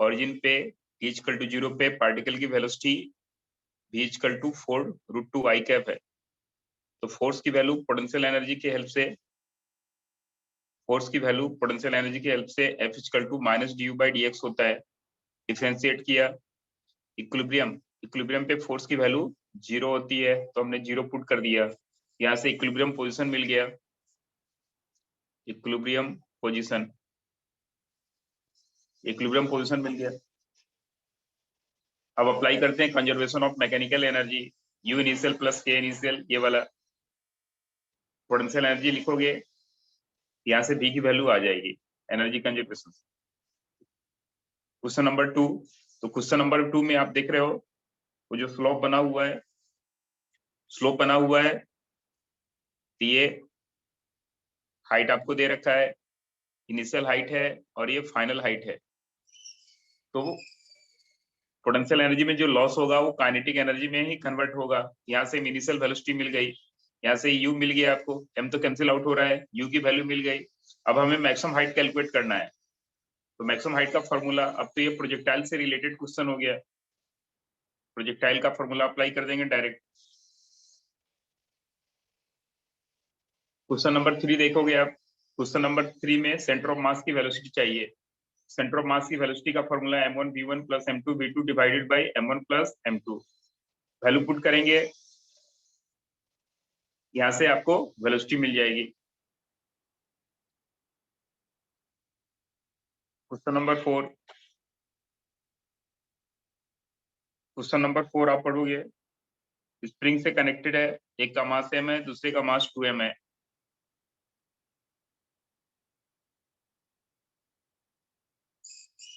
Origin पे t equal to 0 पे particle की velocity v equal to 4√2 i cap है। तो फोर्स की वैल्यू पोटेंशियल एनर्जी की हेल्प से F इक्वल टू -du/dx होता है। डिफरेंशिएट किया, इक्विलिब्रियम पे फोर्स की वैल्यू 0 होती है, तो हमने 0 पुट कर दिया। यहाँ से इक्विलिब्रियम पोजीशन मिल गया, इक्विलिब्रियम पोजीशन मिल गया। अब अप्लाई करते हैं conservation of mechanical energy, U initial plus K initial, ये वाला पोटेंशियल एनर्जी लिखोगे, यहाँ से V की वैल्यू आ जाएगी एनर्जी कंजर्वेशन। क्वेश्चन नंबर 2, तो क्वेश्चन नंबर 2 में आप देख रहे हो वो जो स्लोप बना हुआ है, तो ये हाइट आपको दे रखा है, इनिशियल हाइट है और ये फाइनल हाइट है। तो पोटेंशियल एनर्जी में जो लॉस होगा वो काइनेटिक एनर्जी में ही कन्वर्ट होगा। यहाँ से इनिशियल वेलोसिटी मिल गई, यहाँ से u मिल गया आपको, m तो कैंसिल आउट हो रहा है, u की वैल्यू मिल गई। अब हमें मैक्सिमम हाइट कैलकुलेट करना है, तो मैक्सिमम हाइट का फॉर्मूला, अब तो ये प्रोजेक्टाइल से रिलेटेड क्वेश्चन हो गया, प्रोजेक्टाइल का फॉर्मूला अप्लाई कर देंगे डायरेक्ट। क्वेश्चन नंबर 3 देखोगे आप, क्वेश्चन नंबर 3 में सेंटर ऑफ मास की वेलोसिटी चाहिए। सेंटर ऑफ मास की वेलोसिटी का formula m1v1 plus m2v2 divided by m1 plus m2। Value put करेंगे, यहाँ से आपको वेलोसिटी मिल जाएगी। क्वेश्चन नंबर 4 आप पढ़ोगे, स्प्रिंग से कनेक्टेड है, एक का मास m है, दूसरे का मास 2m है।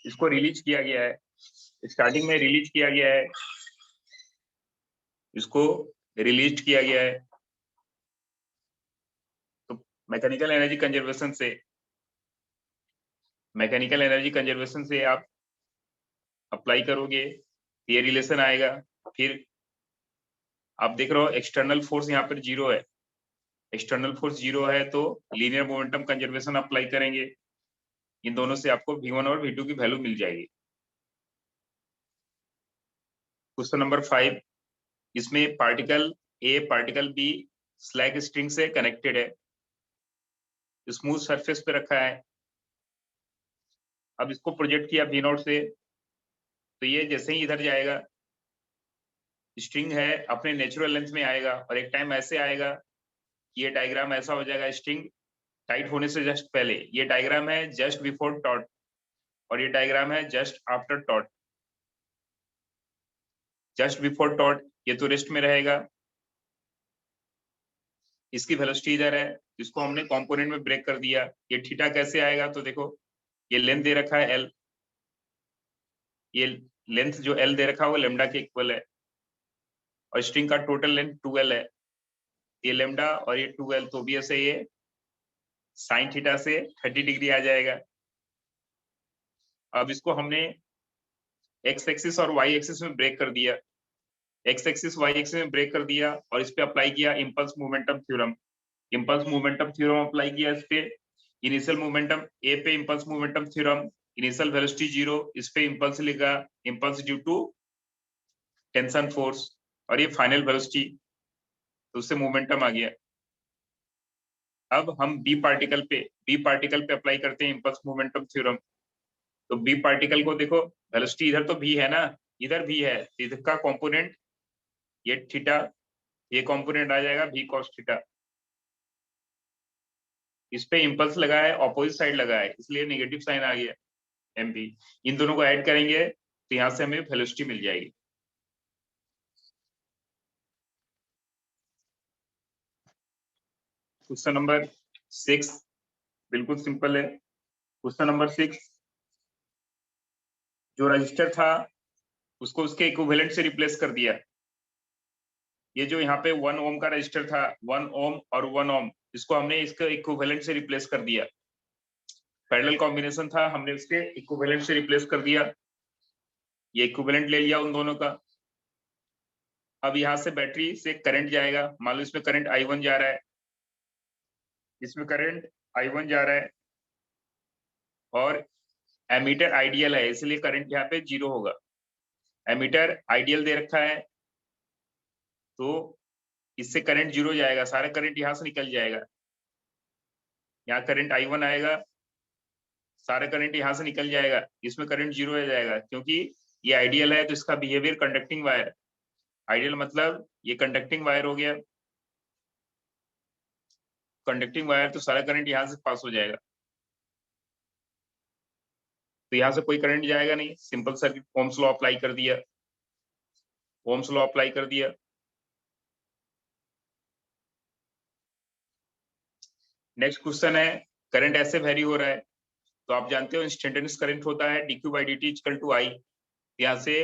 इसको रिलीज किया गया है, स्टार्टिंग में रिलीज किया गया है, इसको रिलीज किया गया है। तो मैकेनिकल एनर्जी कंजर्वेशन से आप अप्लाई करोगे, ये रिलेशन आएगा। फिर आप देख रहे हो एक्सटर्नल फोर्स यहाँ पर 0 है, एक्सटर्नल फोर्स 0 है, तो लीनियर मोमेंटम कंजर्वेशन अप्लाई करेंगे, इन दोनों से आपको v1 और v2 की वैल्यू मिल जाएगी। क्वेश्चन नंबर 5, इसमें particle A particle B slack string से कनेक्टेड है, स्मूथ सरफेस पे रखा है। अब इसको प्रोजेक्ट किया v0 से, तो ये जैसे ही इधर जाएगा, स्ट्रिंग है अपने नेचुरल लेंथ में आएगा, और एक टाइम ऐसे आएगा कि ये डायग्राम ऐसा हो जाएगा, स्ट्रिंग टाइट होने से जस्ट पहले। ये डायग्राम है जस्ट बिफोर टॉट, और ये डायग्राम है just after taught. Just before taught ये तो रेस्ट में रहेगा, इसकी वेलोसिटी इधर है, इसको हमने कंपोनेंट में ब्रेक कर दिया। ये थीटा कैसे आएगा, तो देखो ये लेंथ दे रखा है l, ये लेंथ जो l दे रखा है वो लेमडा के इक्वल है, और स्ट्रिंग का टोटल लेंथ 2l है, ये लेमडा और ये 2l, तो भी ऐसे ये साइन थीटा से 30 डिग्री आ जाएगा। अब इसको हमने x एक्सिस और y एक्सिस में ब्रेक कर दिया, x एक्सिस y एक्सिस में ब्रेक कर दिया, और इस पे अप्लाई किया impulse momentum theorem. Impulse momentum theorem apply किया इस पे, इनिशियल मोमेंटम a पे impulse momentum theorem, initial velocity 0, इस पे इम्पल्स लिखा, impulse due to tension force, और ये फाइनल वेलोसिटी, तो उससे मोमेंटम आ गया। अब हम बी पार्टिकल पे अप्लाई करते हैं इम्पल्स मोमेंटम थ्योरम। तो बी पार्टिकल को देखो, वेलोसिटी इधर तो v है ना, इधर v है, इधर का कंपोनेंट ये थीटा, ये कंपोनेंट आ जाएगा v cos थीटा। इस पे इम्पल्स लगा है, ऑपोजिट साइड लगा है, इसलिए नेगेटिव साइन आ गया mv। इन दोनों को ऐड करेंगे तो यहाँ से हमें वेलोसिटी मिल जाएगी। क्वेश्चन नंबर 6 बिल्कुल सिंपल है। क्वेश्चन नंबर 6, जो रजिस्टर था उसको उसके इक्विवेलेंट से रिप्लेस कर दिया। ये जो यहाँ पे 1 ओम का रजिस्टर था, 1 ओम और 1 ओम, इसको हमने इसके इक्विवेलेंट से रिप्लेस कर दिया। पैरेलल कॉम्बिनेशन था, हमने उसके इक्विवेलेंट से रिप्लेस कर दिया, ये इक्विवेलेंट ले लिया उन दोनों का। अब यहाँ से बैटरी से करंट जाएगा, मान लो इसमें करंट I1 जा रहा है, इसमें करंट I1 जा रहा है, और एमीटर आइडियल है इसलिए करंट यहाँ पे 0 होगा। एमीटर आइडियल दे रखा है तो इससे करंट 0 जाएगा, सारा करंट यहाँ से निकल जाएगा। यहाँ करंट I1 आएगा, सारा करंट यहाँ से निकल जाएगा, इसमें करंट 0 हो जाएगा क्योंकि ये आइडियल है तो इसका बिहेवियर कंडक्टिंग वायर। आइडियल मतलब ये कंडक्टिंग वायर हो गया, कंडक्टिंग वायर तो सारा करंट यहाँ से पास हो जाएगा, तो यहाँ से कोई करंट जाएगा नहीं। Simple circuit, ohms law apply कर दिया, ओम्स लॉ अप्लाई कर दिया। नेक्स्ट क्वेश्चन है, करंट ऐसे वेरी हो रहा है तो आप जानते हो इंस्टेंटेनियस करंट होता है dq by dt equal to I। यहाँ से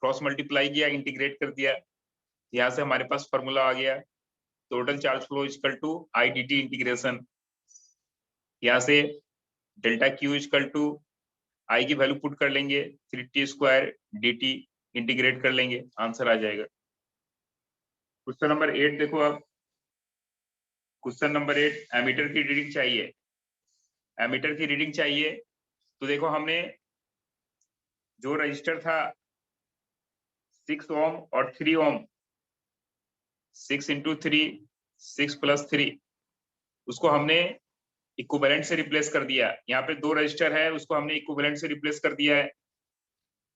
क्रॉस मल्टीप्लाई किया, इंटीग्रेट कर दिया, यहाँ से हमारे पास फॉर्मूला आ गया total charge flow equal to I dt integration. यहाँ से delta Q equal to I की वैल्यू पुट कर लेंगे 3t स्क्वायर dt इंटीग्रेट कर लेंगे, आंसर आ जाएगा। क्वेश्चन नंबर 8 देखो आप, क्वेश्चन नंबर 8 एमीटर की रीडिंग चाहिए। एमीटर की रीडिंग चाहिए तो देखो हमने जो रजिस्टर था 6 ओम और 3 ओम, 6 इंटू 3, 6 प्लस 3, उसको हमने इक्विवेलेंट से रिप्लेस कर दिया। यहाँ पे 2 रजिस्टर है, उसको हमने इक्विवेलेंट से रिप्लेस कर दिया है।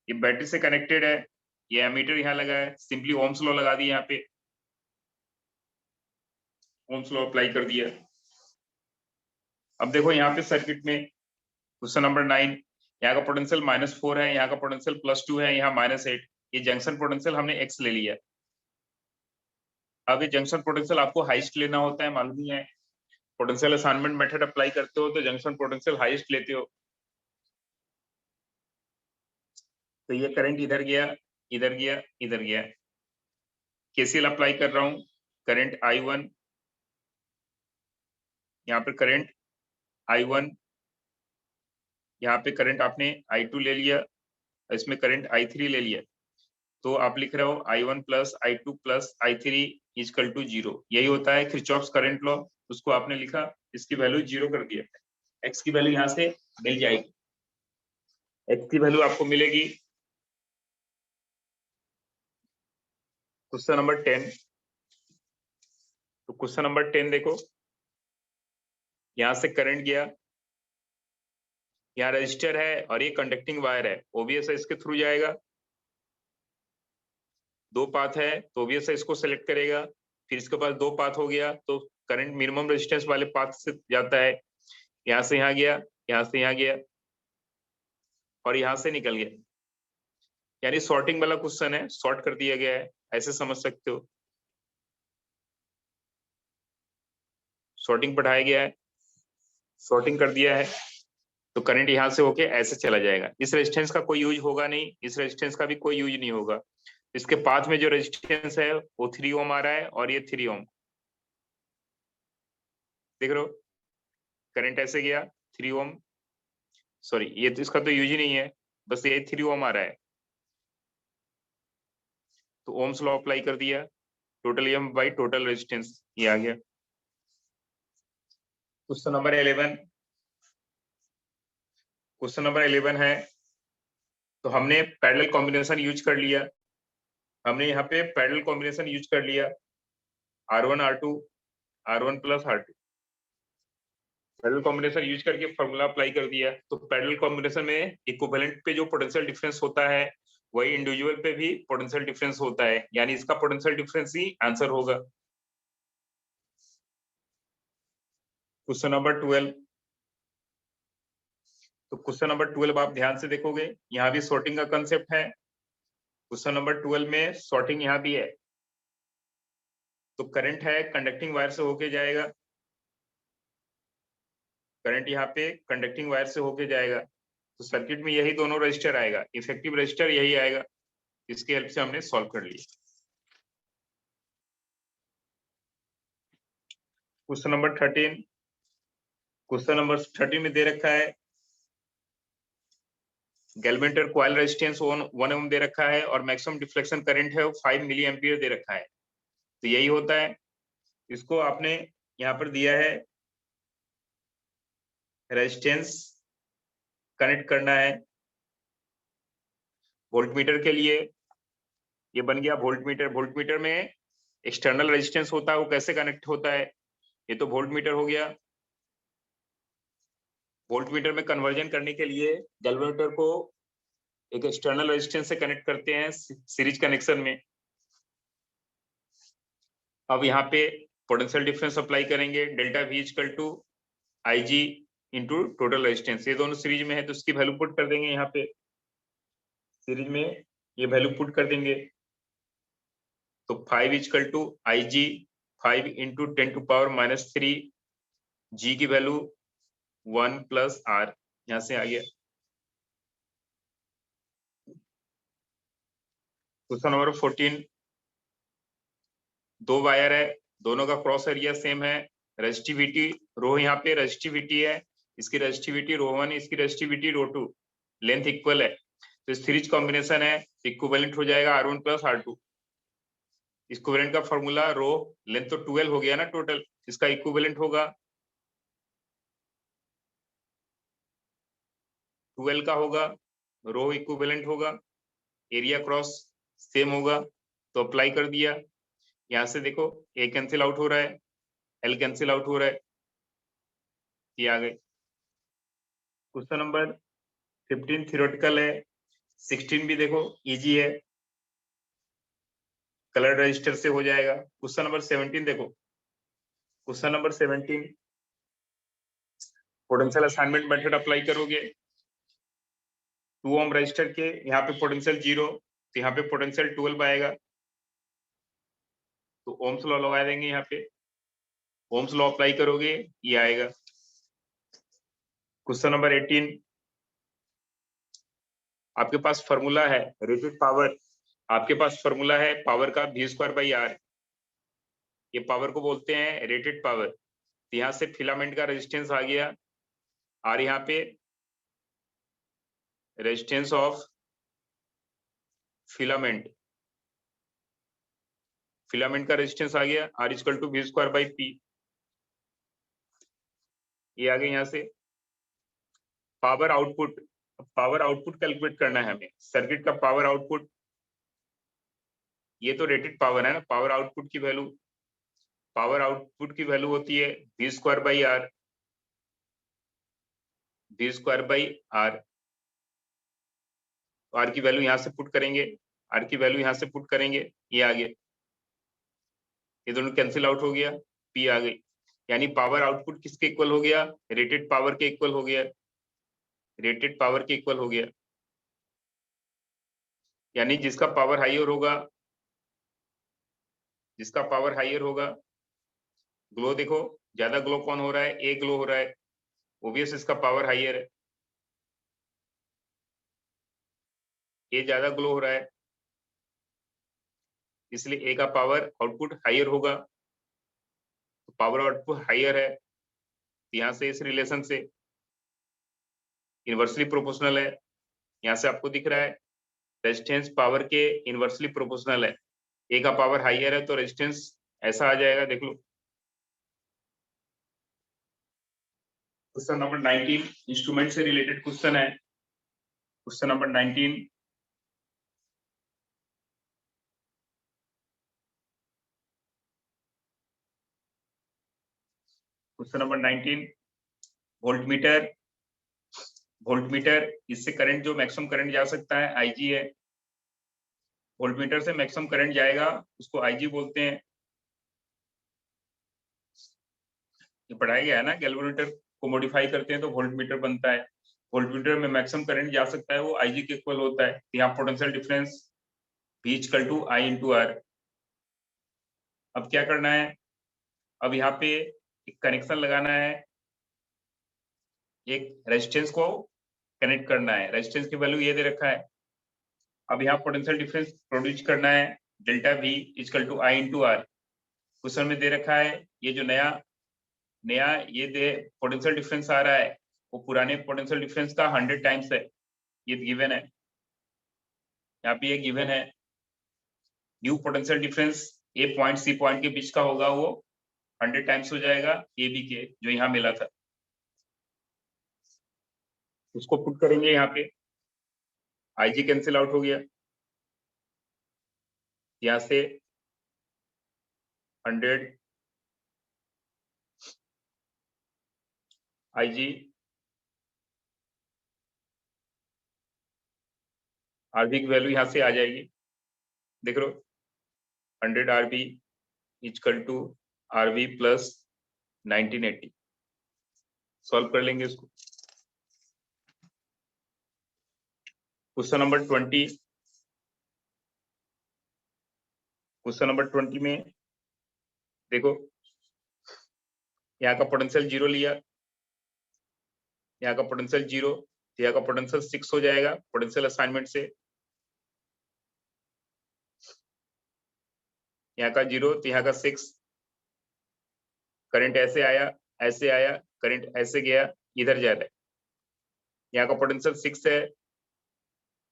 ये बैटरी से कनेक्टेड है, ये एमीटर यहाँ लगा है, सिंपली ओम्स लॉ लगा दिया, यहाँ पे ओम्स लॉ अप्लाई कर दिया। अब देखो यहाँ पे सर्किट में क्वेश्चन नंबर 9, यहाँ का पोटेंशियल -4 है, यहाँ का पोटेंशियल +2 है, यहाँ -8। ये जंक्शन पोटेंशियल हमने x ले लिया। अब ये जंक्शन पोटेंशियल आपको हाईएस्ट लेना होता है, मालूम ही है। पोटेंशियल असाइनमेंट मेथड अप्लाई करते हो तो जंक्शन पोटेंशियल हाईएस्ट लेते हो। तो ये करंट इधर गया, इधर गया, इधर गया। केसीएल अप्लाई कर रहा हूं, करंट I1, यहाँ पे करंट I1, यहाँ पे करंट आपने I2 ले लिया, इसमें करंट I3 ले लिया, तो आप लिख रहे हो I1 plus I2 plus I3 equal to 0। यही होता है किरचॉफ्स करंट लॉ, उसको आपने लिखा, इसकी वैल्यू 0 कर दिया। x की वैल्यू यहाँ से मिल जाएगी, x की वैल्यू आपको मिलेगी। क्वेश्चन नंबर 10, तो क्वेश्चन नंबर 10 देखो, यहाँ से करंट गया, यहाँ रजिस्टर है और ये कंडक्टिंग वायर है, ओबीएस इसके थ्रू जाएगा। 2 पाथ है तो ओबीएस इसको सेलेक्ट करेगा, फिर इसके पास 2 पाथ हो गया तो करंट मिनिमम रेजिस्टेंस वाले पाथ से जाता है, यहाँ से यहाँ गया, यहाँ से यहाँ गया और यहाँ से निकल गया। यानी सॉर्टिंग वाला क्वेश्चन है, सॉर्ट कर दिया गया है, ऐसे समझ सकते हो। सॉर्टिंग पढ़ाया गया है, सॉर्टिंग कर दिया है तो करंट यहाँ से होके ऐसे चला जाएगा। इस रेजिस्टेंस का कोई यूज होगा नहीं, इस रेजिस्टेंस का भी कोई यूज नहीं होगा। इसके पाथ में जो रेजिस्टेंस है वो 3 ओम आ रहा है और ये 3 ओम, देख रहे हो, करंट ऐसे गया 3 ओम, सॉरी ये तो इसका तो यूज ही नहीं है, बस ये 3 ओम आ रहा है, तो ओम्स लॉ अप्लाई कर दिया, total M by total resistance, ये आ गया। क्वेश्चन नंबर 11, क्वेश्चन नंबर 11 है, तो हमने पैरेलल कॉम्बिनेशन यूज कर लिया, हमने यहाँ पे पैरेलल कॉम्बिनेशन यूज कर लिया, R1 R2 R1 plus R2, parallel combination use करके फॉर्मूला अप्लाई कर दिया। तो पैरेलल कॉम्बिनेशन में इक्विवेलेंट पे जो पोटेंशियल डिफरेंस होता है वही इंडिविजुअल पे भी पोटेंशियल डिफरेंस होता है, यानी इसका पोटेंशियल डिफरेंस ही आंसर होगा। क्वेश्चन नंबर 12, तो क्वेश्चन नंबर 12 आप ध्यान से देखोगे, यहाँ भी सॉर्टिंग का कंसेप्ट है। क्वेश्चन नंबर 12 में सॉर्टिंग यहाँ भी है, तो करंट है कंडक्टिंग वायर से होके जाएगा, करंट यहाँ पे कंडक्टिंग वायर से होके जाएगा, तो सर्किट में यही दोनों रजिस्टर आएगा, इफेक्टिव रजिस्टर यही आएगा, इसकी हेल्प से हमने सॉल्व कर लिया। क्वेश्चन नंबर 13, क्वेश्चन नंबर 13 में दे रखा है गैल्वेमीटर कॉइल रेजिस्टेंस 1 ओम दे रखा है और मैक्सिमम डिफ्लेक्शन करंट है वो 5 मिली एम्पियर दे रखा है। तो यही होता है, इसको आपने यहाँ पर दिया है रेजिस्टेंस कनेक्ट करना है। वोल्टमीटर के लिए ये बन गया वोल्टमीटर। वोल्टमीटर में एक्सटर्नल रेजिस्टेंस होता है, वो कैसे कनेक्ट होता है, ये तो वोल्टमीटर हो गया। वोल्टमीटर में कन्वर्जन करने के लिए गैल्वेनोमीटर को एक एक्सटर्नल रेजिस्टेंस से कनेक्ट करते हैं सीरीज कनेक्शन में। अब यहाँ पे पोटेंशियल डिफरेंस अप्लाई करेंगे, delta V equal to I G into total resistance. ये दोनों सीरीज में है तो उसकी वैल्यू पुट कर देंगे, यहाँ पे सीरीज में ये वैल्यू पुट कर देंगे। तो 5 equal to I G 5 into 10⁻³ G की वैल्यू 1 प्लस आर, यहां से आ गया। क्वेश्चन नंबर 14, दो वायर है, दोनों का क्रॉस एरिया सेम है, रेजिस्टिविटी रो, यहाँ पे रेजिस्टिविटी है, इसकी रेजिस्टिविटी रो 1, इसकी रेजिस्टिविटी रो 2, लेंथ इक्वल है, तो सीरीज कॉम्बिनेशन है, इक्विवेलेंट हो जाएगा R1 प्लस R2। इक्विवेलेंट का फॉर्मूला रो लेंथ तो 12 हो गया ना टोटल, इसका इक्विवेलेंट होगा 12 का होगा, रो इक्विवेलेंट होगा, एरिया क्रॉस सेम होगा, तो अप्लाई कर दिया। यहां से देखो ए कैंसिल आउट हो रहा है, एल कैंसिल आउट हो रहा है, ये आ गए। क्वेश्चन नंबर 15 थ्योरेटिकल है, 16 भी देखो इजी है, कलर रजिस्टर से हो जाएगा। क्वेश्चन नंबर 17 देखो, question number 17 potential assignment method apply करोगे, 2 ओम रजिस्टर के यहाँ पे पोटेंशियल 0, तो यहाँ पे पोटेंशियल 12 आएगा, तो ओम्स लॉ लगा देंगे, यहाँ पे ओम्स लॉ अप्लाई करोगे, ये आएगा। क्वेश्चन नंबर 18, आपके पास फॉर्मूला है रेटेड पावर, आपके पास फॉर्मूला है पावर का V²/R, ये पावर को बोलते हैं रेटेड पावर। तो यहाँ से फिलामेंट का रेजिस्टेंस आ गया R, यहाँ पे रेजिस्टेंस ऑफ फिलामेंट, फिलामेंट का रेजिस्टेंस आ गया R इक्वल टू V²/P, ये आ गया। यहाँ से power output, power output calculate करना है हमें, सर्किट का पावर आउटपुट, ये तो रेटेड पावर है ना, पावर आउटपुट की वैल्यू, पावर आउटपुट की वैल्यू होती है V²/R, V²/R, R की वैल्यू यहां से पुट करेंगे, R की वैल्यू यहां से पुट करेंगे, ये आ गया, ये दोनों कैंसिल आउट हो गया, P आ गई। यानी पावर आउटपुट किसके इक्वल हो गया, रेटेड पावर के इक्वल हो गया, रेटेड पावर के इक्वल हो गया। यानी जिसका पावर हायर होगा, जिसका पावर हायर होगा, ग्लो देखो ज्यादा ग्लो कौन हो रहा है, ए ग्लो हो रहा है, ओबियस इसका पावर हायर है, ए ज्यादा ग्लो हो रहा है, इसलिए ए का पावर आउटपुट हायर होगा, तो पावर आउटपुट हायर है, यहां से इस रिलेशन से इनवर्सली प्रोपोर्शनल है, यहां से आपको दिख रहा है रेजिस्टेंस पावर के इनवर्सली प्रोपोर्शनल है, ए का पावर हायर है तो रेजिस्टेंस ऐसा आ जाएगा, देख लो। क्वेश्चन नंबर 19 इंस्ट्रूमेंट से रिलेटेड क्वेश्चन है, question number 19, question number 19, voltmeter, voltmeter इससे करंट जो मैक्सिमम करंट जा सकता है आईजी है, वोल्टमीटर से मैक्सिमम करंट जाएगा उसको आईजी बोलते हैं, ये पढ़ाया गया है ना, गैल्वेनोमीटर को मॉडिफाई करते हैं तो वोल्टमीटर बनता है, वोल्टमीटर में मैक्सिमम करंट जा सकता है वो आईजी के इक्वल होता है। यहाँ potential difference V equal to I into R। अब क्या करना है, अब यहाँ पे एक कनेक्शन लगाना है, एक रेजिस्टेंस को कनेक्ट करना है, रेजिस्टेंस की वैल्यू ये दे रखा है। अब यहाँ पोटेंशियल डिफरेंस प्रोड्यूस करना है, delta V equal to I into R। Question में दे रखा है ये जो नया नया ये दे पोटेंशियल डिफरेंस आ रहा है वो पुराने पोटेंशियल डिफरेंस का 100 टाइम्स है, ये गिवन है, यहाँ पे ये गिवन है। न्यू पोटेंशियल डिफरेंस ए पॉइंट सी पॉइंट के बीच का होगा, वो 100 टाइम्स हो जाएगा ए बी के जो यहाँ मिला था। उसको पुट करेंगे यहाँ पे, IG कैंसिल आउट हो गया, यहाँ से 100 IG RB की वैल्यू यहाँ से आ जाएगी, देख लो 100 RB equal to RB plus 1980। Solve कर लेंगे इसको। क्वेश्चन नंबर 20, क्वेश्चन नंबर 20 में देखो, यहाँ का पोटेंशियल 0 लिया, यहाँ का पोटेंशियल 0, यहाँ का पोटेंशियल 6 हो जाएगा पोटेंशियल असाइनमेंट से, यहाँ का 0 तो यहाँ का 6, करंट ऐसे आया, ऐसे आया, करंट ऐसे गया, इधर जा रहा है, यहाँ का पोटेंशियल 6 है,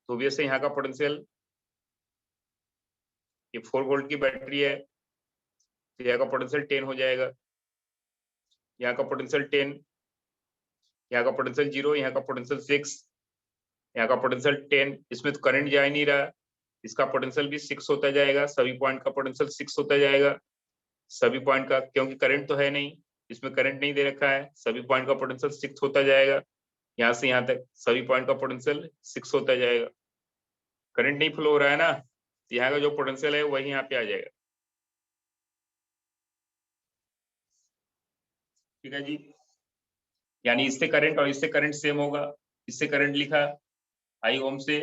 तो ऑब्वियसली यहाँ का पोटेंशियल, ये 4 वोल्ट की बैटरी है, तो यहाँ का पोटेंशियल 10 हो जाएगा, यहाँ का पोटेंशियल 10, यहाँ का पोटेंशियल 0, यहाँ का पोटेंशियल 6, यहाँ का पोटेंशियल 10, इसमें तो करंट जा ही नहीं रहा, इसका पोटेंशियल भी 6 होता जाएगा, सभी पॉइंट का पोटेंशियल 6 होता जाएगा, सभी पॉइंट का, क्योंकि करंट तो है नहीं, इसमें करंट नहीं दे रखा है, सभी पॉइंट का पोटेंशियल 6 होता जाएगा, यहाँ से यहाँ तक सभी पॉइंट का पोटेंशियल 6 होता जाएगा, करंट नहीं फ्लो हो रहा है ना, तो यहाँ का जो पोटेंशियल है वही यहाँ पे आ जाएगा। ठीक है जी, यानी इससे करंट और इससे करंट सेम होगा, इससे करंट लिखा I ओम से,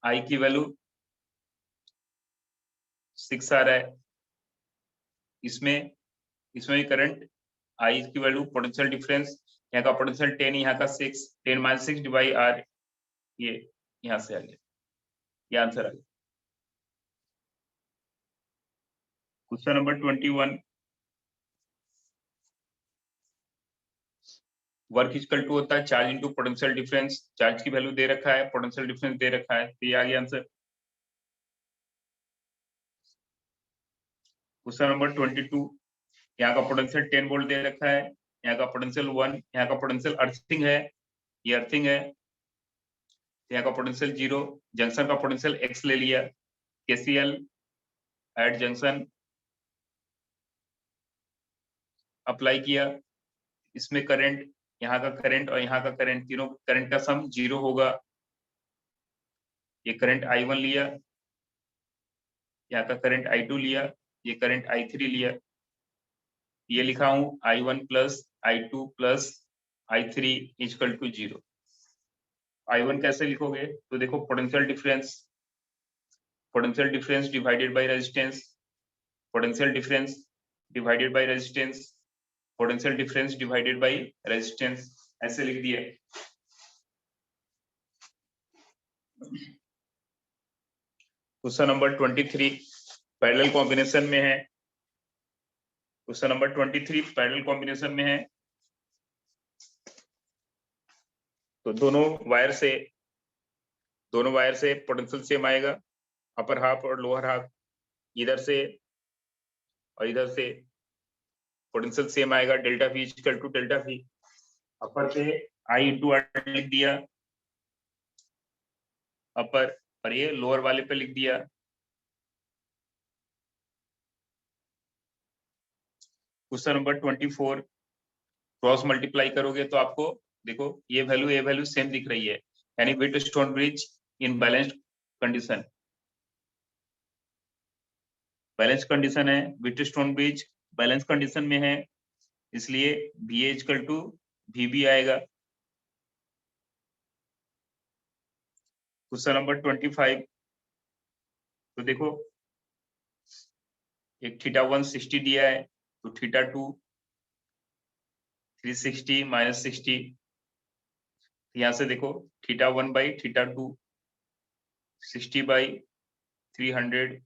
I की वैल्यू 6 आ रहा है, इसमें भी करंट I की वैल्यू, पोटेंशियल डिफरेंस, यहाँ का पोटेंशियल 10, यहाँ का 6, 10 - 6 डिवाइड R, ये यहाँ से आ गया, ये आंसर आ गया। Question number 21, work equal to होता है charge into potential difference, charge की वैल्यू दे रखा है, पोटेंशियल डिफरेंस दे रखा है, तो ये आ गया आंसर। क्वेश्चन नंबर 22, यहाँ का पोटेंशियल 10 वोल्ट दे रखा है, यहाँ का पोटेंशियल 1, यहाँ का पोटेंशियल अर्थिंग है, ये अर्थिंग है, यहाँ का पोटेंशियल 0, जंक्शन का पोटेंशियल x ले लिया, KCL एट जंक्शन अप्लाई किया, इसमें करंट, यहाँ का करंट और यहाँ का करंट, तीनों करंट का सम 0 होगा, ये करंट I1 लिया, यहाँ का करंट I2 लिया, ये करंट I3 लिया, ये लिखा हूं I1 plus I2 plus I3 equal to 0। I1 कैसे लिखोगे, तो देखो potential difference divided by resistance, potential difference divided by resistance, potential difference divided by resistance, ऐसे लिख दिया। क्वेश्चन नंबर 23 पैरेलल कॉम्बिनेशन में है, क्वेश्चन नंबर 23 पैरेलल कॉम्बिनेशन में है, तो दोनों वायर से पोटेंशियल सेम आएगा, अपर हाफ और लोअर हाफ, इधर से और इधर से पोटेंशियल सेम आएगा, delta V equal to delta V, upper पे I इंटू R लिख दिया अपर, और ये लोअर वाले पे लिख दिया। क्वेश्चन नंबर 24 क्रॉस मल्टीप्लाई करोगे तो आपको देखो ये वैल्यू सेम दिख रही है, यानी व्हीटस्टोन ब्रिज इन बैलेंस्ड कंडीशन, बैलेंस कंडीशन है, व्हीटस्टोन ब्रिज बैलेंस कंडीशन में है, इसलिए VA इक्वल टू VB आएगा। क्वेश्चन नंबर 25, तो देखो एक θ1 60 दिया है, तो θ2 360 - 60, यहाँ से देखो θ1 बाई θ2 60 बाई 300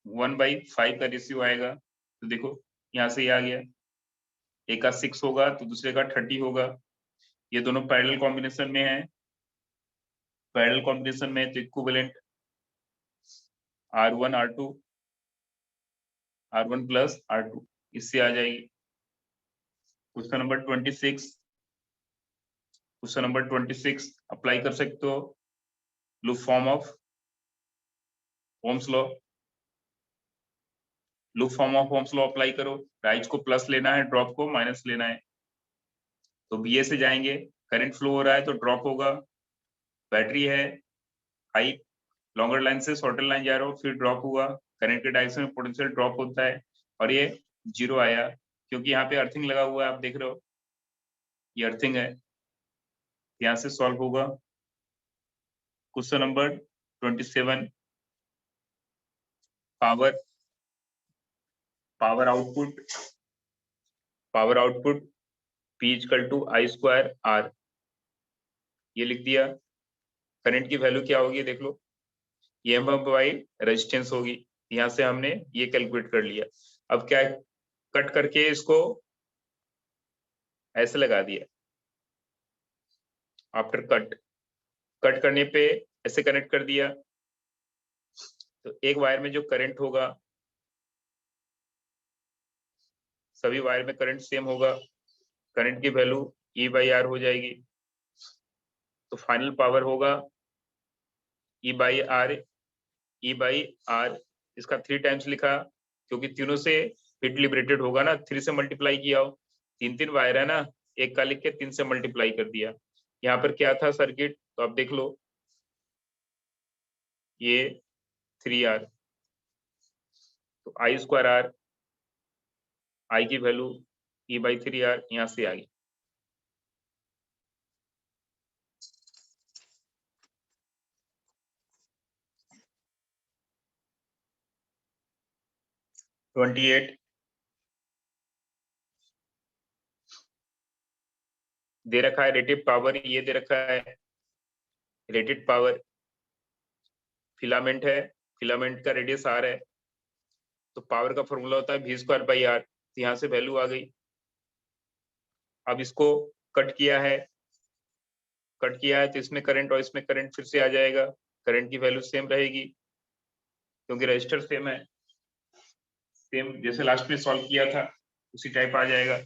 1/5 का रेशियो आएगा, तो देखो यहाँ से ये आ गया, एक का 6 होगा तो दूसरे का 30 होगा, ये दोनों पैरेलल कॉम्बिनेशन में है, पैरेलल कॉम्बिनेशन में तो इक्विवेलेंट R1 प्लस R2 इससे आ जाएगी। Question number 26, question number 26 apply कर सकते हो loop form of Ohm's law. Loop form of Ohm's law apply करो, राइज को प्लस लेना है, ड्रॉप को माइनस लेना है। तो बीए से जाएंगे, करंट फ्लो हो रहा है तो ड्रॉप होगा, बैटरी है हाई, लॉन्गर लाइन से शॉर्टर लाइन जा रहा हो फिर ड्रॉप हुआ, करंट के डायरेक्शन में पोटेंशियल ड्रॉप होता है और ये जीरो आया क्योंकि यहाँ पे अर्थिंग लगा हुआ है, आप देख रहे हो ये अर्थिंग है, यहाँ से सॉल्व होगा। Question number 27 power output P equal to I square R, ये लिख दिया। करंट की वैल्यू क्या होगी देख लो, ये एम बाई रेजिस्टेंस होगी, यहाँ से हमने ये कैलकुलेट कर लिया। अब क्या है, कट करके इसको ऐसे लगा दिया, आफ्टर कट करने पे ऐसे कनेक्ट कर दिया, तो एक वायर में जो करंट होगा, सभी वायर में करंट सेम होगा, करंट की वैल्यू E बाई आर हो जाएगी। तो फाइनल पावर होगा E बाई आर, इसका 3 टाइम्स लिखा क्योंकि तीनों से हिट लिबरेटेड होगा ना, 3 से मल्टीप्लाई किया हो, 3 वायर है ना, एक का लिख के 3 से मल्टीप्लाई कर दिया। यहाँ पर क्या था सर्किट, तो आप देख लो ये 3R, तो आई स्क्वायर आर, आई की वैल्यू E बाई 3R यहाँ से आ गई। ट्वेंटी एट दे रखा है रेटेड पावर, ये दे रखा है रेटेड पावर, फिलामेंट है, फिलामेंट का रेडियस आर है, तो पावर का फॉर्मूला होता है वी स्क्वायर बाई आर, तो यहाँ से वैल्यू आ गई। अब इसको कट किया है तो इसमें करंट और इसमें करंट फिर से आ जाएगा, करंट की वैल्यू सेम रहेगी क्योंकि रजिस्टर सेम है, सेम जैसे लास्ट में सॉल्व किया था उसी टाइप आ जाएगा।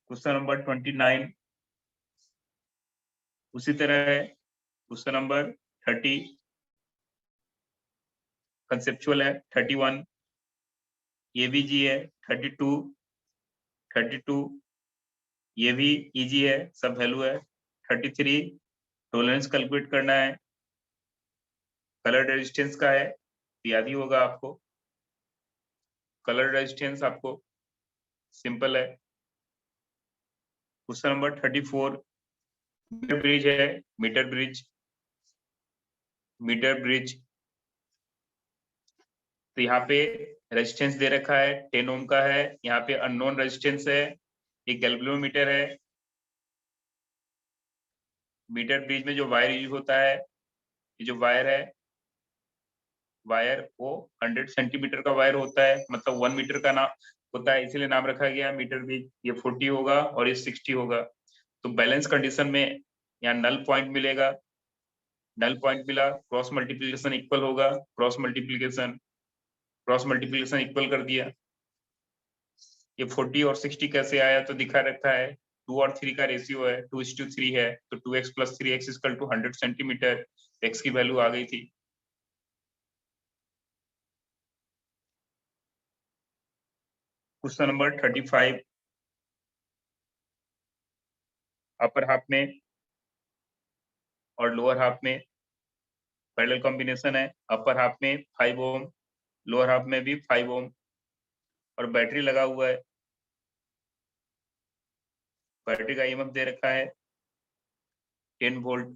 क्वेश्चन नंबर 29 उसी तरह है। क्वेश्चन नंबर 30 कंसेप्चुअल है, 31 ये भी जी है, 32 ये भी इजी है, सब वैल्यू है। 33 टॉलरेंस कैलकुलेट करना है, कलर रेजिस्टेंस का है, याद ही होगा आपको, कलर रेजिस्टेंस आपको सिंपल है। क्वेश्चन नंबर 34 मीटर ब्रिज है, मीटर ब्रिज, तो यहाँ पे रेजिस्टेंस दे रखा है 10 ओम का है, यहाँ पे अननोन रेजिस्टेंस है, एक गैल्वेनोमीटर है। मीटर ब्रिज में जो वायर यूज होता है, ये जो वायर है, वायर वो 100 सेंटीमीटर का वायर होता है, मतलब 1 मीटर का नाम होता है, इसीलिए नाम रखा गया मीटर ब्रिज। ये 40 होगा और ये 60 होगा, तो बैलेंस कंडीशन में यहाँ नल पॉइंट मिलेगा, नल पॉइंट मिला, क्रॉस मल्टीप्लीकेशन इक्वल होगा, क्रॉस मल्टीप्लीकेशन इक्वल कर दिया। ये 40 और 60 कैसे आया, तो दिखा रखा है 2 और 3 का रेशियो है, 2:3 है, तो 2x + 3x = 100 सेंटीमीटर, x की वैल्यू आ गई थी। क्वेश्चन नंबर 35 अपर हाफ में और लोअर हाफ में पैरेलल कॉम्बिनेशन है, अपर हाफ में 5 ओम, लोअर हाफ में भी 5 ओम, और बैटरी लगा हुआ है, बैटरी का ईएमएफ दे रखा है 10 वोल्ट,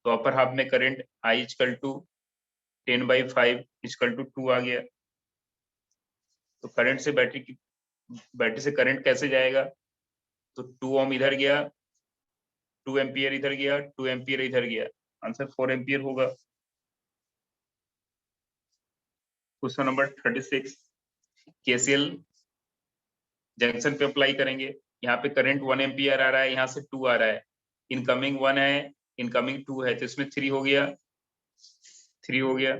तो अपर हाफ में करंट I = 10/5 = 2 आ गया। तो करंट से बैटरी से करंट कैसे जाएगा, तो 2 ओम इधर गया, 2 एम्पियर इधर गया, 2 एम्पियर इधर गया, आंसर 4 एम्पियर होगा। क्वेश्चन नंबर 36 केसीएल जंक्शन पे अप्लाई करेंगे, यहाँ पे करंट 1 एम्पियर आ रहा है, यहाँ से 2 आ रहा है, इनकमिंग 1 है, इनकमिंग 2 है, तो इसमें 3 हो गया,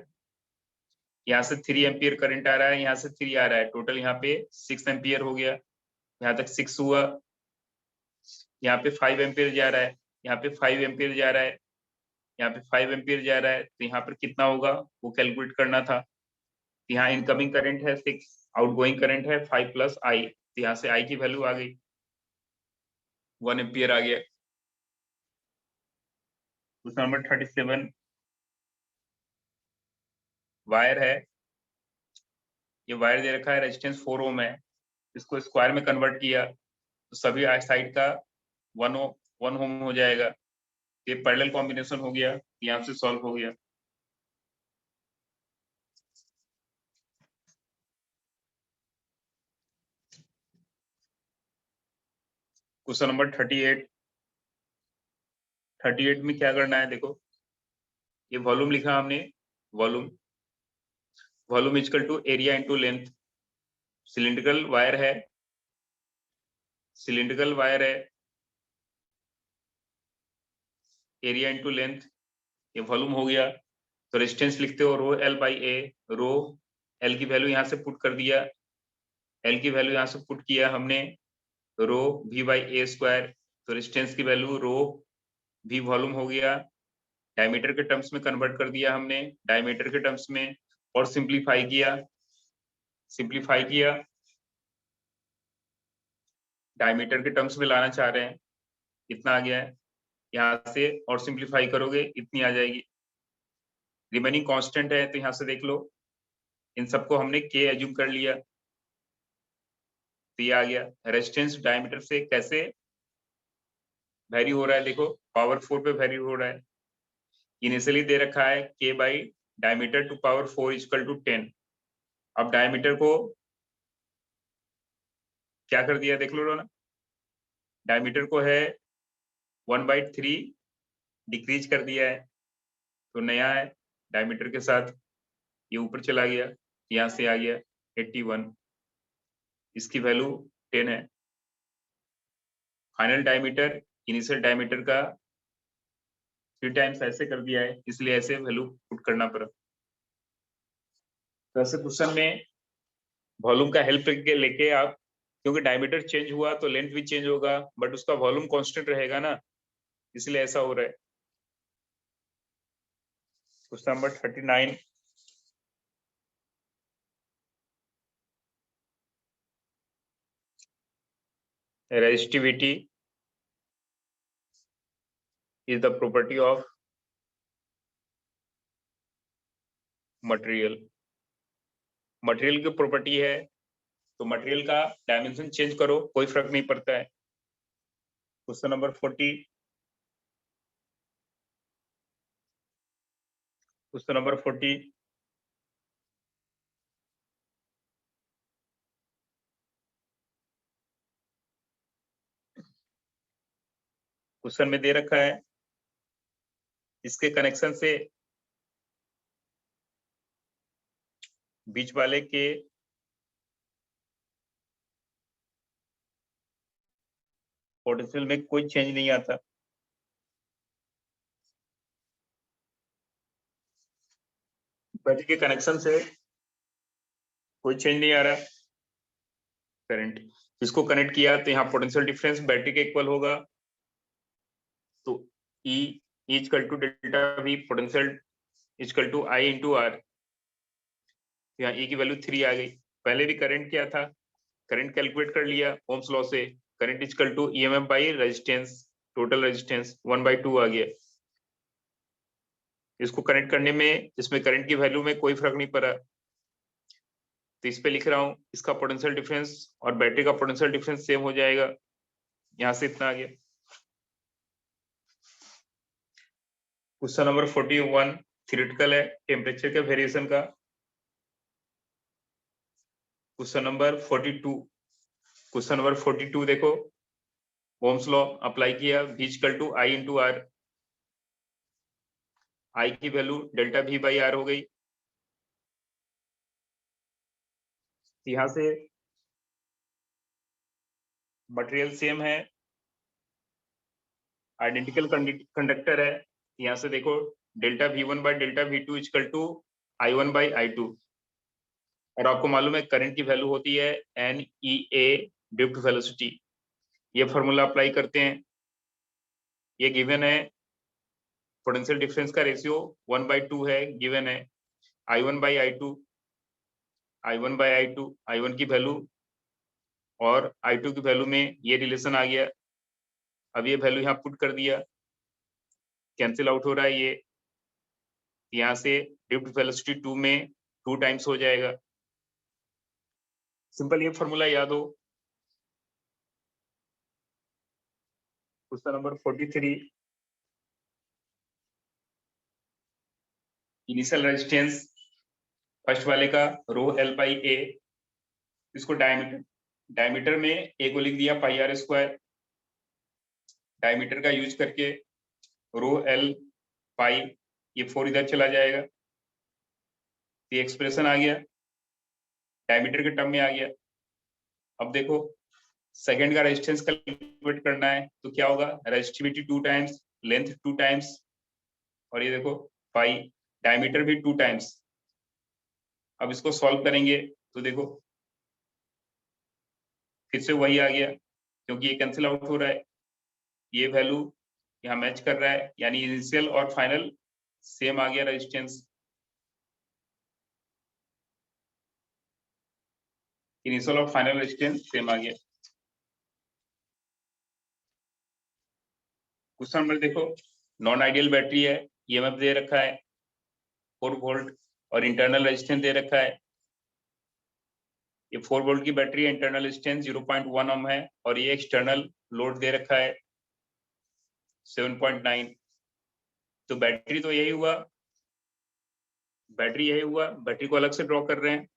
यहाँ से 3 एम्पियर करंट आ रहा है, यहाँ से 3 आ रहा है, टोटल यहाँ पे 6 एम्पियर हो गया, यहाँ तक 6 हुआ। यहाँ पे 5 एम्पियर जा रहा है, यहाँ पे 5 एम्पियर जा रहा है, यहाँ पे 5 एम्पियर जा रहा है, तो यहाँ पर कितना होगा वो कैलकुलेट करना था। यहाँ इनकमिंग करंट है 6, आउटगोइंग करंट है 5 प्लस आई, तो यहाँ से आई की वैल्यू आ गई 1 एम्पियर आ गया। क्वेश्चन नंबर 37, वायर है, ये वायर दे रखा है, रेजिस्टेंस 4 ओम है, इसको स्क्वायर में कन्वर्ट किया तो सभी साइड का 1 ओम हो जाएगा। ये पैरेलल कॉम्बिनेशन हो गया, यहाँ से सॉल्व हो गया। क्वेश्चन नंबर 38 में क्या करना है देखो, ये वॉल्यूम लिखा हमने, volume equal to area into length. Cylindrical wire है, एरिया इनटू लेंथ, ये वॉल्यूम हो गया। तो रेजिस्टेंस लिखते हो rho L by A, rho L की वैल्यू यहाँ से पुट कर दिया, एल की वैल्यू यहाँ से पुट किया हमने, रो वी बाई ए स्क्वायर, तो रेजिस्टेंस की वैल्यू रो वी वॉल्यूम हो गया। डायमीटर के टर्म्स में कन्वर्ट कर दिया हमने, डायमीटर के टर्म्स में, और सिंप्लीफाई किया, डायमीटर के टर्म्स में लाना चाह रहे हैं, कितना आ गया है यहाँ से, और सिंप्लीफाई करोगे इतनी आ जाएगी। रिमेनिंग कांस्टेंट है तो यहाँ से देख लो, इन सबको हमने के एज्यूम कर लिया, तो ये आ गया। रेजिस्टेंस डायमीटर से कैसे वेरी हो रहा है देखो, पावर 4 पे वेरी हो रहा है। इनिशियली दे रखा है के by diameter to power 4 equal to 10। अब डायमीटर को क्या कर दिया देख लो ना, डायमीटर को है 1/3 डिक्रीज कर दिया है, तो नया है डायमीटर के साथ, ये ऊपर चला गया, यहाँ से आ गया 81, इसकी वैल्यू 10 है। फाइनल डायमीटर इनिशियल डायमीटर का 3 टाइम्स ऐसे कर दिया है, इसलिए ऐसे वैल्यू पुट करना पड़ा। तो ऐसे क्वेश्चन में वॉल्यूम का हेल्प लेके आप, क्योंकि डायमीटर चेंज हुआ तो लेंथ भी चेंज होगा, बट उसका वॉल्यूम कांस्टेंट रहेगा ना, इसलिए ऐसा हो रहा है। Question number 39, resistivity is the property of material. Material की प्रॉपर्टी है, तो मटेरियल का डायमेंशन चेंज करो, कोई फर्क नहीं पड़ता है। Question number 40, question number 40, question में दे रखा है, इसके कनेक्शन से बीच वाले के पोटेंशियल में कोई चेंज नहीं आता। बैटरी के कनेक्शन से कोई चेंज नहीं आ रहा करंट, इसको कनेक्ट किया तो यहाँ पोटेंशियल डिफरेंस बैटरी के इक्वल होगा, तो E equal to delta V potential equal to I into R, यहाँ E की वैल्यू 3 आ गई। पहले भी करंट क्या था, करंट कैलकुलेट कर लिया ओम्स लॉ से, current equal to EMF by resistance, total resistance 1/2 आ गया। इसको कनेक्ट करने में इसमें करंट की वैल्यू में कोई फर्क नहीं पड़ा, तो इस पे लिख रहा हूँ, इसका पोटेंशियल डिफरेंस और बैटरी का पोटेंशियल डिफरेंस सेम हो जाएगा, यहाँ से इतना आ गया। क्वेश्चन नंबर 41 थ्योरेटिकल है, टेम्परेचर के वेरिएशन का। क्वेश्चन नंबर 42 देखो, ओम्स लॉ अप्लाई किया, V equal to I into R, I की value delta V by R हो गई। यहाँ से मटेरियल सेम है, आइडेंटिकल कंडक्टर है, यहाँ से देखो delta V1 by delta V2 equal to I1 by I2, और आपको मालूम है करंट की वैल्यू होती है NEA ड्रिफ्ट वेलोसिटी, ये फॉर्मूला अप्लाई करते हैं ये गिवन है, पोटेंशियल डिफरेंस का रेशियो 1/2 है, गिवन है। I1/I2, I1/I2, I1 की वैल्यू और I2 की वैल्यू में ये रिलेशन आ गया। अब ये वैल्यू यहाँ पुट कर दिया, कैंसिल आउट हो रहा है ये, यहाँ से ड्रिफ्ट वेलोसिटी 2 में 2 टाइम्स हो जाएगा। सिंपल ये फॉर्मूला याद हो। Question number 43, initial resistance first वाले का रो L बाई A, इसको डायमीटर में A को लिख दिया पाई R स्क्वायर, डायमीटर का यूज करके रो L पाई, ये 4 इधर चला जाएगा, ये एक्सप्रेशन आ गया, डायमीटर के टर्म में आ गया। अब देखो सेकंड का रेजिस्टेंस कैलकुलेट करना है तो क्या होगा, रेजिस्टिविटी 2 टाइम्स, लेंथ 2 टाइम्स, और ये देखो पाई, डायमीटर भी 2 टाइम्स। अब इसको सॉल्व करेंगे तो देखो फिर से वही आ गया, क्योंकि ये कैंसिल आउट हो रहा है, ये वैल्यू यहाँ मैच कर रहा है, यानी इनिशियल और फाइनल सेम आ गया रेजिस्टेंस। इनिशियल और फाइनल रेजिस्टेंस सेम आ गया। क्वेश्चन नंबर देखो, नॉन आइडियल बैटरी है, ईएमएफ दे रखा है 4 वोल्ट और इंटरनल रेजिस्टेंस दे रखा है। ये 4 वोल्ट की बैटरी है, इंटरनल रेजिस्टेंस 0.1 ओम है, और ये एक्सटर्नल लोड दे रखा है 7.9। तो बैटरी तो यही हुआ, बैटरी यही हुआ, बैटरी को अलग से ड्रॉ कर रहे हैं,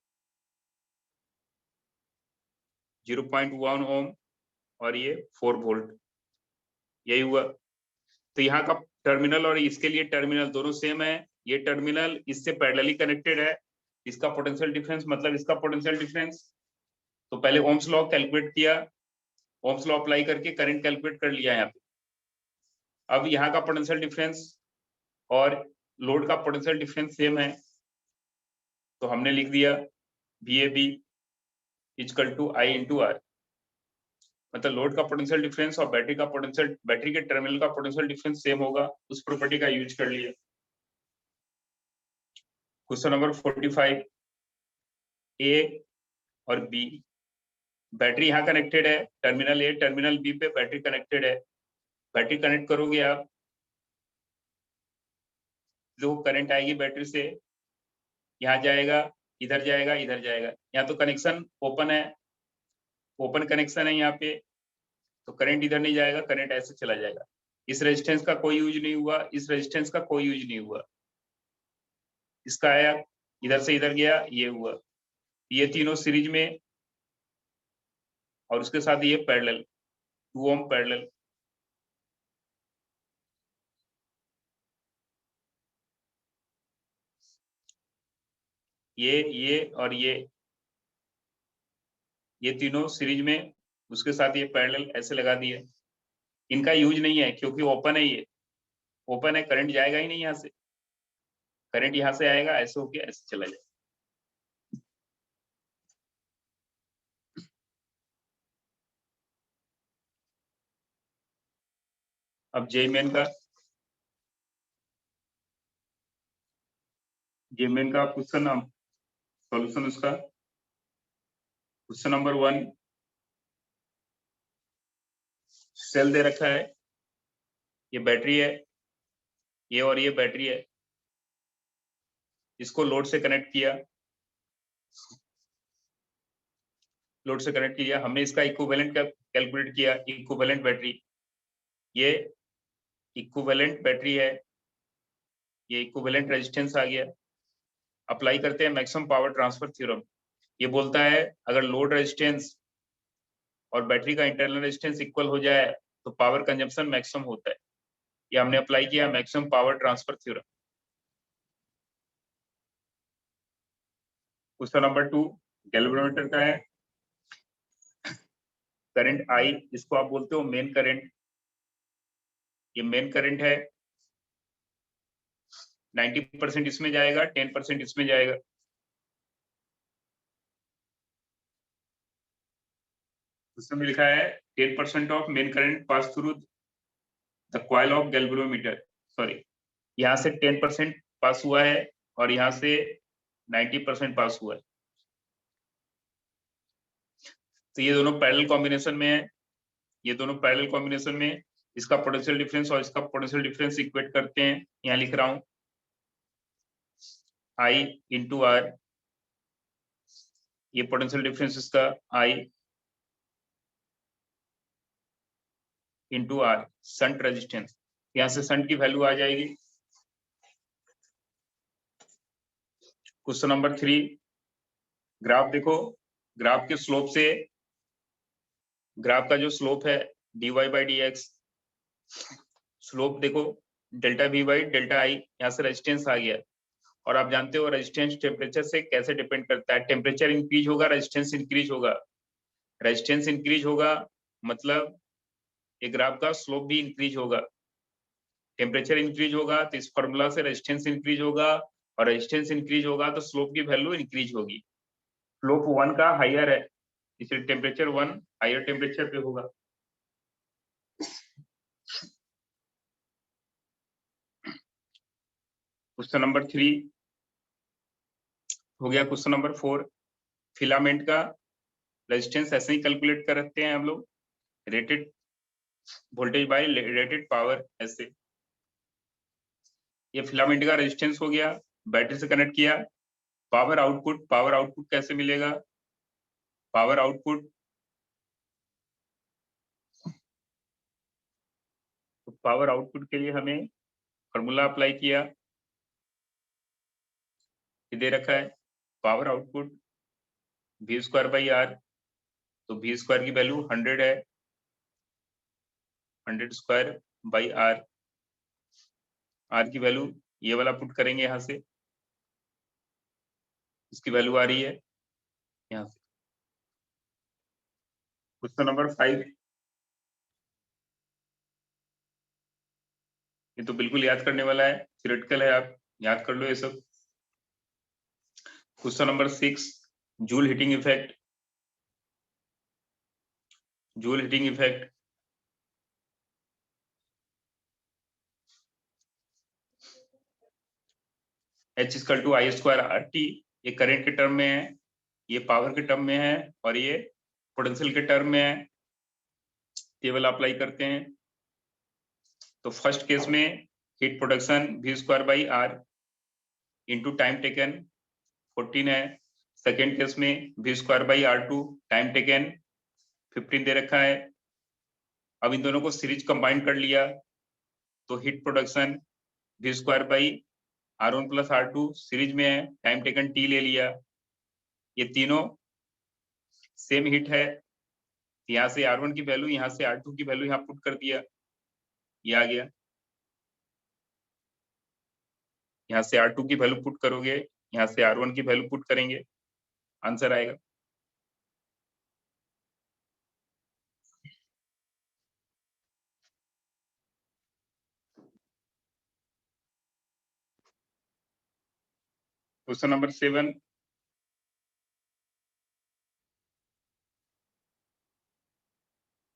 0.1 ओम और ये 4 वोल्ट, यही हुआ। तो यहाँ का टर्मिनल और इसके लिए टर्मिनल दोनों सेम है, ये टर्मिनल इससे पैरेलली कनेक्टेड है, इसका पोटेंशियल डिफरेंस मतलब इसका पोटेंशियल डिफरेंस। तो पहले ओम्स लॉ कैलकुलेट किया, ओम्स लॉ अप्लाई करके करंट कैलकुलेट कर लिया यहाँ पे। अब यहाँ का पोटेंशियल डिफरेंस और लोड का पोटेंशियल डिफरेंस सेम है, तो हमने लिख दिया VAB equal to I into R, मतलब लोड का पोटेंशियल डिफरेंस और बैटरी का पोटेंशियल, बैटरी के टर्मिनल का पोटेंशियल डिफरेंस सेम होगा, उस प्रॉपर्टी का यूज कर लिया। क्वेश्चन नंबर 45, A और B, बैटरी यहाँ कनेक्टेड है, टर्मिनल A टर्मिनल B पे बैटरी कनेक्टेड है। बैटरी कनेक्ट करोगे आप, जो करंट आएगी बैटरी से, यहाँ जाएगा, इधर जाएगा, इधर जाएगा। यहाँ तो कनेक्शन ओपन है, ओपन कनेक्शन है यहाँ पे, तो करंट इधर नहीं जाएगा, करंट ऐसे चला जाएगा। इस रेजिस्टेंस का कोई यूज नहीं हुआ, इस रेजिस्टेंस का कोई यूज नहीं हुआ, इसका आया इधर से इधर गया, ये हुआ। ये तीनों सीरीज में और उसके साथ ये पैरेलल, 2 ओम पैरेलल। ये और ये तीनों सीरीज में, उसके साथ ये पैरेलल ऐसे लगा दिए। इनका यूज नहीं है क्योंकि ओपन है, ये ओपन है, करंट जाएगा ही नहीं यहाँ से, करंट यहाँ से आएगा ऐसे होके ऐसे चला जाएगा। अब जेमेन का क्वेश्चन, सॉल्यूशन उसका, क्वेश्चन नंबर 1, सेल दे रखा है, ये बैटरी है, ये और ये बैटरी है, इसको लोड से कनेक्ट किया, लोड से कनेक्ट किया हमने, इसका इक्विवेलेंट कैलकुलेट किया, इक्विवेलेंट बैटरी, ये इक्विवेलेंट बैटरी है, ये इक्विवेलेंट रेजिस्टेंस आ गया। अप्लाई करते हैं मैक्सिमम पावर ट्रांसफर थ्योरम। ये बोलता है अगर लोड रेजिस्टेंस और बैटरी का इंटरनल रेजिस्टेंस इक्वल हो जाए तो पावर कंजम्पशन मैक्सिमम होता है। ये हमने अप्लाई किया maximum power transfer theorem. Question number 2 galvanometer का है, करंट I, इसको आप बोलते हो मेन करंट, ये मेन करंट है, 90% इसमें जाएगा, 10% इसमें जाएगा। उसमें लिखा है 10% of main current pass through the coil of galvanometer, sorry, यहाँ से 10% पास हुआ है और यहाँ से 90% पास हुआ है। तो ये दोनों पैरेलल कॉम्बिनेशन में है, ये दोनों पैरेलल कॉम्बिनेशन में, इसका पोटेंशियल डिफरेंस और इसका पोटेंशियल डिफरेंस इक्वेट करते हैं। यहाँ लिख रहा हूं I इंटू आर, ये पोटेंशियल डिफरेंस इसका I into R, shunt resistance, यहाँ से शंट की वैल्यू आ जाएगी। क्वेश्चन नंबर 3, ग्राफ देखो, ग्राफ के स्लोप से, ग्राफ का जो स्लोप है dy by D X, slope देखो delta v by delta I, यहाँ से रेजिस्टेंस आ गया। और आप जानते हो रेजिस्टेंस टेम्परेचर से कैसे डिपेंड करता है, टेम्परेचर इंक्रीज होगा रेजिस्टेंस इंक्रीज होगा, रेजिस्टेंस इंक्रीज होगा मतलब ये ग्राफ का स्लोप भी इंक्रीज होगा। टेम्परेचर इंक्रीज होगा तो इस फॉर्मूला से रेजिस्टेंस इंक्रीज होगा, और रेजिस्टेंस इंक्रीज होगा तो स्लोप की वैल्यू इंक्रीज होगी। स्लोप 1 का हायर है, इसलिए टेम्परेचर 1 हायर टेम्परेचर पे होगा। क्वेश्चन नंबर 3 हो गया। क्वेश्चन नंबर 4, फिलामेंट का रेजिस्टेंस ऐसे ही कैलकुलेट करते हैं हम लोग, rated voltage bye rated power, ऐसे। ये फिलामेंट का रेजिस्टेंस हो गया, बैटरी से कनेक्ट किया। पावर आउटपुट, पावर आउटपुट कैसे मिलेगा, पावर आउटपुट, तो पावर आउटपुट के लिए हमें फॉर्मूला अप्लाई किया, ये दे रखा है power output v square by R, तो v स्क्वायर की वैल्यू 100 है, 100 स्क्वायर बाई आर, आर की वैल्यू ये वाला पुट करेंगे यहाँ से, इसकी वैल्यू आ रही है यहाँ से। क्वेश्चन नंबर 5, ये तो बिल्कुल याद करने वाला है, थ्योरेटिकल है, आप याद कर लो ये सब। Question number 6, Joule heating effect, Joule heating effect, H equal to I square R T, ये करंट के टर्म में है, ये पावर के टर्म में है, और ये पोटेंशियल के टर्म में है। केवल अप्लाई करते हैं, तो फर्स्ट केस में heat production v square by R into time taken 14 है, सेकेंड केस में v square by R two, time taken 15 दे रखा है। अब इन दोनों को सीरीज कंबाइन कर लिया, तो heat production v square by R one plus R two series में है, टाइम टेकन t ले लिया, ये तीनों सेम हीट है, यहाँ से R1 की वैल्यू, यहाँ से R2 की वैल्यू यहाँ पुट कर दिया, ये आ गया। यहाँ से R2 की वैल्यू पुट करोगे, यहाँ से R1 की वैल्यू पुट करेंगे, आंसर आएगा। क्वेश्चन नंबर 7,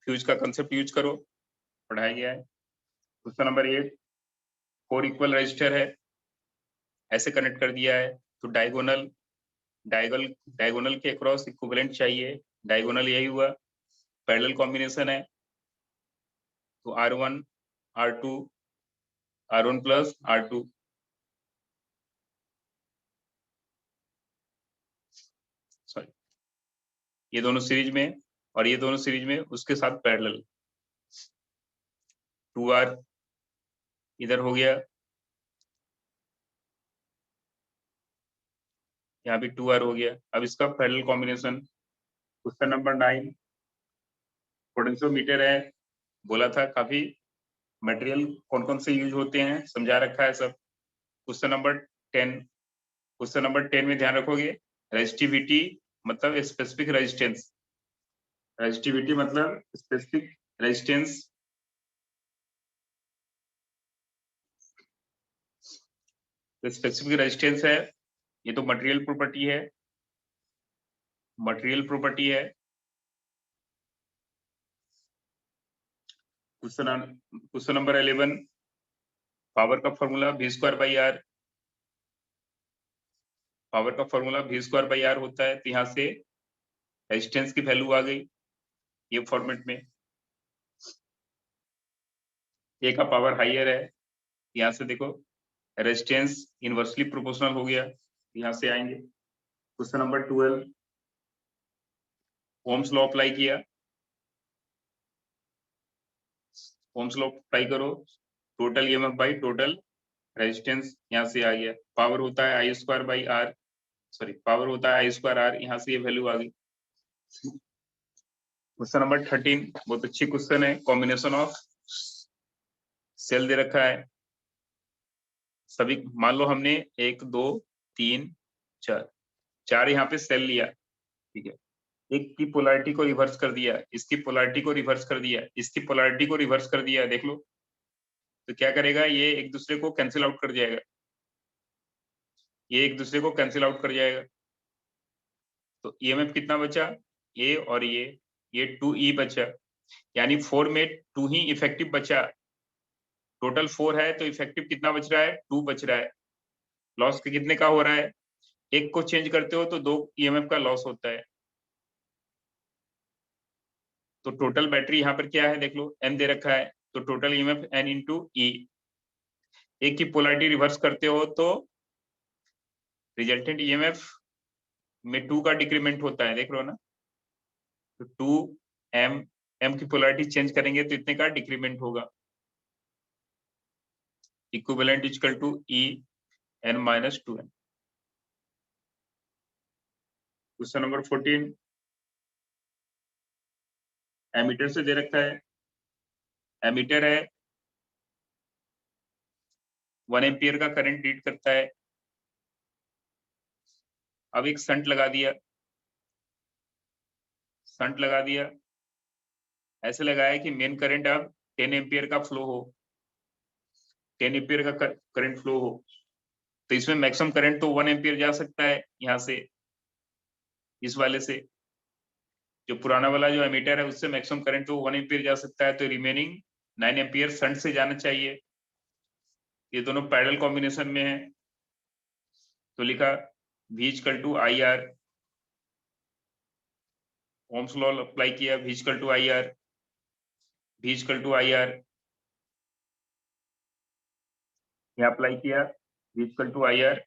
फ्यूज का कंसेप्ट यूज करो, पढ़ाया गया है। क्वेश्चन नंबर 8, 4 इक्वल रजिस्टर है, ऐसे कनेक्ट कर दिया है, तो डायगोनल, डायगोनल के अक्रॉस इक्विवेलेंट चाहिए, डायगोनल यही हुआ, पैरेलल कॉम्बिनेशन है, तो R1 R2 R1 plus R2, sorry, ये दोनों सीरीज में और ये दोनों सीरीज में उसके साथ पैरेलल, 2R इधर हो गया, यहाँ भी 2R हो गया। अब इसका parallel combination. Question number 9, potentiometer है, बोला था काफी मटेरियल कौन कौन से यूज होते हैं, समझा रखा है सब। क्वेश्चन नंबर 10, क्वेश्चन नंबर 10 में ध्यान रखोगे, रेजिस्टिविटी मतलब स्पेसिफिक रेजिस्टेंस, रेजिस्टिविटी मतलब स्पेसिफिक रेजिस्टेंस, स्पेसिफिक रेजिस्टेंस है, ये तो मटेरियल प्रॉपर्टी है, मटेरियल प्रॉपर्टी है। क्वेश्चन नंबर 11, पावर का formula v square by R, power का formula v square by R होता है। तो यहाँ से रेजिस्टेंस की वैल्यू आ गई ये फॉर्मेट में, ए का पावर हाइयर है, यहाँ से देखो रेजिस्टेंस इनवर्सली प्रोपोर्शनल हो गया, यहाँ से आएंगे। Question number 12, Ohm's law apply किया, ओम्स लॉ अप्लाई करो, total EMF by total resistance यहाँ से आ गया। पावर होता है I square by R, sorry power होता है आई स्क्वायर आर, यहाँ से ये वैल्यू आ गई। क्वेश्चन नंबर 13 बहुत अच्छी क्वेश्चन है, कॉम्बिनेशन ऑफ सेल दे रखा है सभी, मान लो हमने 1 2 3 4 यहाँ पे सेल लिया, ठीक है, एक की पोलैरिटी को रिवर्स कर दिया, इसकी पोलैरिटी को रिवर्स कर दिया, इसकी पोलैरिटी को रिवर्स कर दिया, देख लो तो क्या करेगा, ये एक दूसरे को कैंसिल आउट कर जाएगा, ये एक दूसरे को कैंसिल आउट कर जाएगा। तो ईएमएफ कितना बचा, ए और ये 2E बचा, यानी 4 में 2 ही इफेक्टिव बचा, टोटल 4 है तो इफेक्टिव कितना बच रहा है, 2 बच रहा है। लॉस कितने का हो रहा है, एक को चेंज करते हो तो 2 ईएमएफ का लॉस होता है। तो टोटल बैटरी यहाँ पर क्या है देख लो, एन दे रखा है, तो टोटल ईएमएफ एन इंटू ई। एक की पोलैरिटी रिवर्स करते हो तो रिजल्टेंट ईएमएफ में 2 का डिक्रीमेंट होता है, देख लो ना, तो 2 एम की पोलैरिटी चेंज करेंगे तो इतने का डिक्रीमेंट होगा। Equivalent equal to E N minus 2n। Question number 14, ammeter से दे रखा है, एमीटर है 1 एम्पियर का करंट रीड करता है। अब एक संट लगा दिया, संट लगा दिया, ऐसे लगाया कि मेन करंट अब 10 एम्पियर का फ्लो हो, 10 एम्पियर का करंट फ्लो हो, तो इसमें मैक्सिमम करंट तो 1 एम्पियर जा सकता है यहाँ से, इस वाले से, जो पुराना वाला जो एमीटर है उससे मैक्सिमम करंट तो 1 एम्पियर जा सकता है, तो रिमेनिंग 9 एम्पियर संट से जाना चाहिए। ये दोनों पैरेलल कॉम्बिनेशन में है, तो लिखा V equal to I R, Ohm's law apply किया, V equal to I R, V equal to I R, यहाँ अप्लाई किया V equal to I R,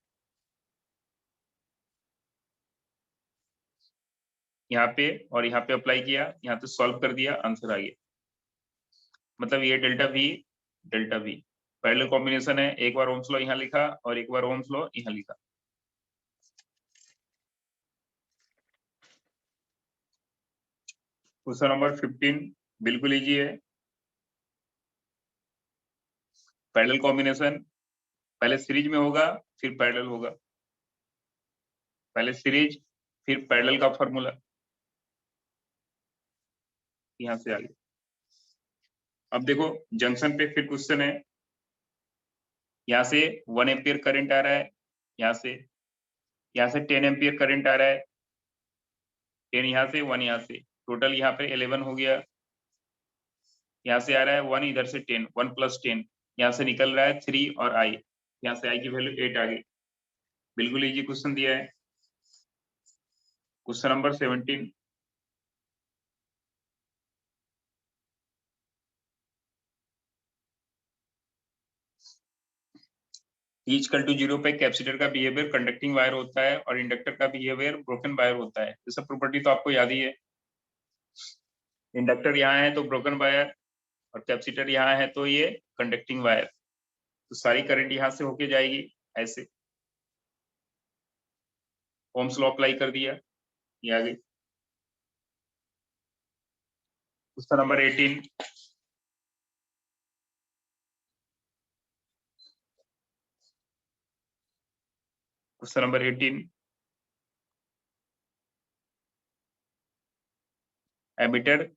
यहाँ पे और यहाँ पे अप्लाई किया, यहाँ पे सॉल्व कर दिया, आंसर आ गया। मतलब ये डेल्टा V पैरेलल कॉम्बिनेशन है, एक बार ओम्स लॉ यहाँ लिखा और एक बार ओम्स लॉ यहाँ लिखा। क्वेश्चन नंबर 15 बिल्कुल इजी है, पैरेलल कॉम्बिनेशन पहले सीरीज में होगा फिर पैरेलल होगा, पहले सीरीज फिर पैरेलल का फॉर्मूला, यहाँ से आगे। अब देखो जंक्शन पे फिर क्वेश्चन है, यहाँ से 1 एम्पियर करंट आ रहा है, यहाँ से 10 एम्पियर करंट आ रहा है, 10 यहाँ से 1 यहाँ से, टोटल यहाँ पे 11 हो गया, यहाँ से आ रहा है 1 इधर से 10, 1 प्लस 10, यहाँ से निकल रहा है 3 और आई, यहाँ से आई की वैल्यू 8 आ गई। बिल्कुल इजी क्वेश्चन दिया है। Question number 17, T equal to 0 पे कैपेसिटर का बिहेवियर कंडक्टिंग वायर होता है और इंडक्टर का बिहेवियर ब्रोकन वायर होता है। ये सब प्रॉपर्टी तो आपको याद ही है। इंडक्टर यहाँ है तो ब्रोकन वायर और कैपेसिटर यहाँ है तो ये कंडक्टिंग वायर, तो सारी करंट यहाँ से होके जाएगी ऐसे। ओम्स लॉ अप्लाई कर दिया, ये आ गई। Question number 18, question number 18, ammeter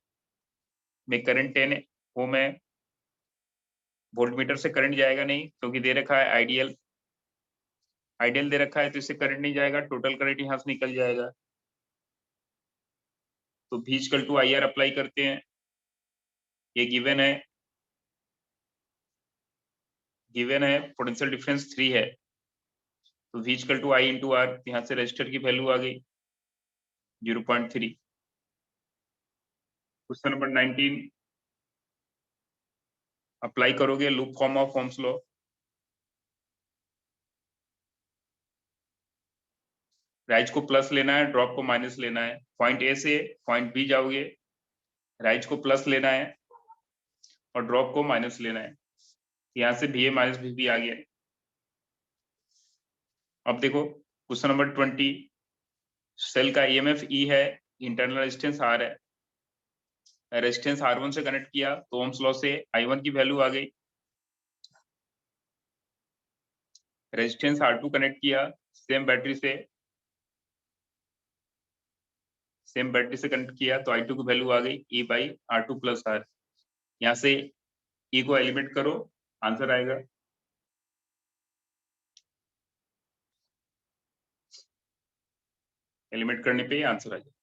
में करंट 10 ओम है, वोल्टमीटर से करंट जाएगा नहीं क्योंकि दे रखा है आइडियल दे रखा है, तो इससे करंट नहीं जाएगा, टोटल करंट यहाँ से निकल जाएगा। तो V equal to I R apply करते हैं, ये गिवन है, गिवन है पोटेंशियल डिफरेंस 3 है, तो V equal to I into R, यहाँ से रेजिस्टर की वैल्यू आ गई 0.3। क्वेश्चन नंबर 19 अप्लाई करोगे loop form of Ohm's law. Rise को प्लस लेना है, ड्रॉप को माइनस लेना है। पॉइंट ए से पॉइंट बी जाओगे, राइज को प्लस लेना है और ड्रॉप को माइनस लेना है। यहां से VA माइनस VB आ गया। अब देखो क्वेश्चन नंबर 20, सेल का EMF E है, इंटरनल रेजिस्टेंस R है, रेजिस्टेंस R1 से कनेक्ट किया तो ओम्स लॉ से I1 की वैल्यू आ गई। रेजिस्टेंस R2 कनेक्ट किया सेम बैटरी से कनेक्ट किया तो I2 की वैल्यू आ गई E by R2 plus R। यहाँ से E को एलिमिनेट करो, आंसर आएगा एलिमिनेट करने पे आंसर आ जाएगा।